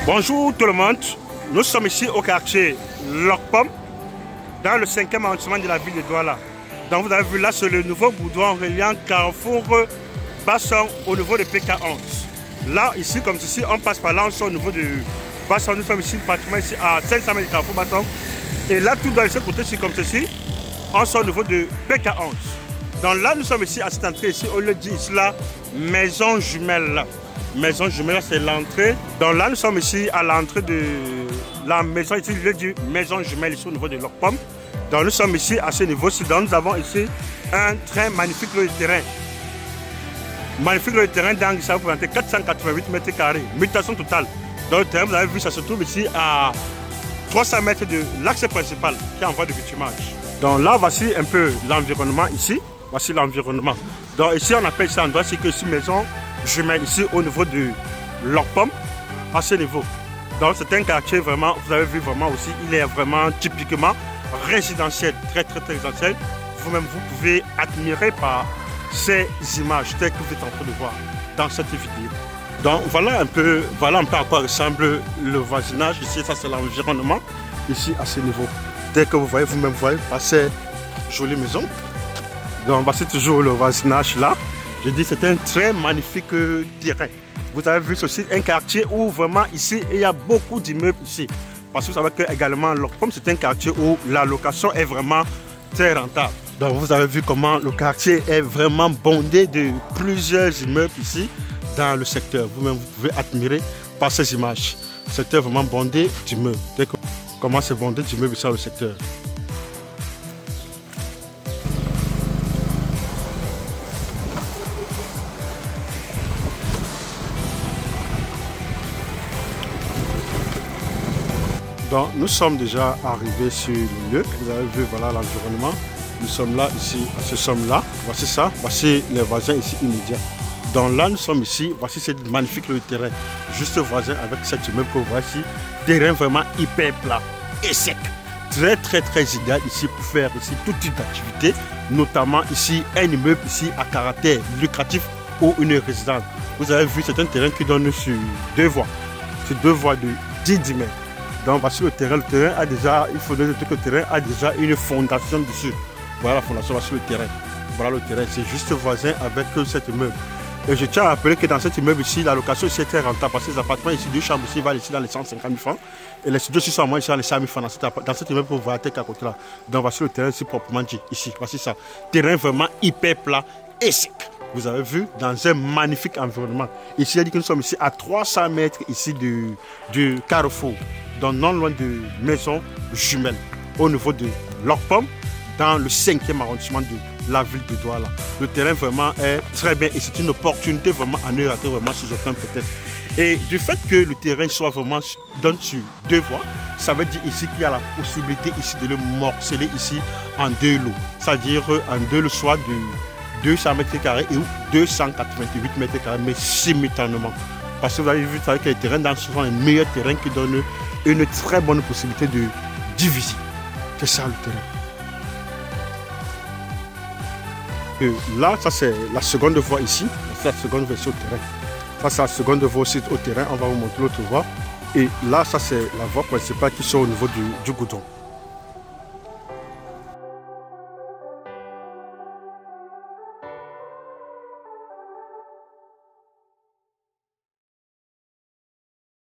Bonjour tout le monde, nous sommes ici au quartier Locpom, dans le 5e arrondissement de la ville de Douala. Donc vous avez vu là, c'est le nouveau goudron reliant Carrefour Basson au niveau de PK11. Là, ici, comme ceci, on passe par là, on sort au niveau de Basson. Nous sommes ici pratiquement ici à 500 mètres de Carrefour Basson. Et là, tout dans ce côté, c'est comme ceci, on sort au niveau de PK11. Donc là, nous sommes ici à cette entrée ici, on le dit ici là, maison jumelle là. Maison jumelle, c'est l'entrée. Donc là, nous sommes ici à l'entrée de la maison, ici, le dit maison jumelle ici au niveau de Locpom. Donc nous sommes ici à ce niveau-ci. Donc nous avons ici un très magnifique terrain. Magnifique terrain, donc ça vous représente 488 mètres carrés, mutation totale. Donc le terrain, vous avez vu, ça se trouve ici à 300 mètres de l'axe principal qui est en voie de bitumage. Donc là, voici un peu l'environnement ici. Voici l'environnement. Donc ici, on appelle ça endroit, c'est que ici, maison jumelle, ici au niveau de Locpom, à ce niveau. Donc c'est un quartier vraiment, vous avez vu vraiment aussi, il est vraiment typiquement résidentiel, très résidentiel. Vous-même, vous pouvez admirer par ces images telles que vous êtes en train de voir dans cette vidéo. Donc voilà un peu à quoi ressemble le voisinage ici. Ça c'est l'environnement ici à ce niveau. Dès que vous voyez, vous-même voyez par ces jolies maisons. Donc voici toujours le voisinage là. Je dis c'est un très magnifique terrain. Vous avez vu ceci, un quartier où vraiment ici il y a beaucoup d'immeubles ici. Parce que vous savez que également Locpom c'est un quartier où la location est vraiment très rentable. Donc vous avez vu comment le quartier est vraiment bondé de plusieurs immeubles ici dans le secteur. Vous-même vous pouvez admirer par ces images. Secteur vraiment bondé d'immeubles. Comment c'est bondé d'immeubles ici dans le secteur. Donc, nous sommes déjà arrivés sur le lieu. Vous avez vu, voilà l'environnement. Nous sommes là, ici, ce sommes-là. Voici ça. Voici les voisins ici immédiats. Donc là, nous sommes ici. Voici ce magnifique le terrain. Juste voisin avec cet immeuble que vous voyez ici. Terrain vraiment hyper plat et sec. Très idéal ici pour faire ici tout type d'activité. Notamment ici, un immeuble ici à caractère lucratif ou une résidence. Vous avez vu, c'est un terrain qui donne sur deux voies. Sur deux voies de 10 mètres. Donc voici le terrain. Le terrain a déjà, il faut dire que le terrain a déjà une fondation dessus. Voilà la fondation, voici le terrain. Voilà le terrain, c'est juste voisin avec cet immeuble. Et je tiens à rappeler que dans cet immeuble ici, la location ici est très rentable parce que les appartements ici, deux chambres ici valent ici dans les 150 000 francs. Et les studios ici sont moins ici dans les 100 000 francs dans cet immeuble que vous voyez à côté là. Donc voici le terrain ici proprement dit, ici, voici ça. Terrain vraiment hyper plat et sec. Vous avez vu, dans un magnifique environnement. Ici, il a dit que nous sommes ici à 300 mètres ici du carrefour. Donc non loin de maison jumelle, au niveau de Locpom, dans le 5e arrondissement de la ville de Douala. Le terrain vraiment est très bien et c'est une opportunité vraiment à ne rater vraiment sur aucun peut-être. Et du fait que le terrain soit vraiment donne sur deux voies, ça veut dire ici qu'il y a la possibilité ici de le morceler ici en deux lots. C'est-à-dire en deux lots soit de 200 mètres carrés et 288 mètres carrés, mais simultanément. Parce que vous avez vu que les terrains dans ce sont les meilleurs terrains qui donnent une très bonne possibilité de diviser. C'est ça le terrain. Et là, ça c'est la seconde voie ici. C'est la seconde version au terrain. Ça c'est la seconde voie aussi au terrain. On va vous montrer l'autre voie. Et là, ça c'est la voie principale qui sort au niveau du goudron.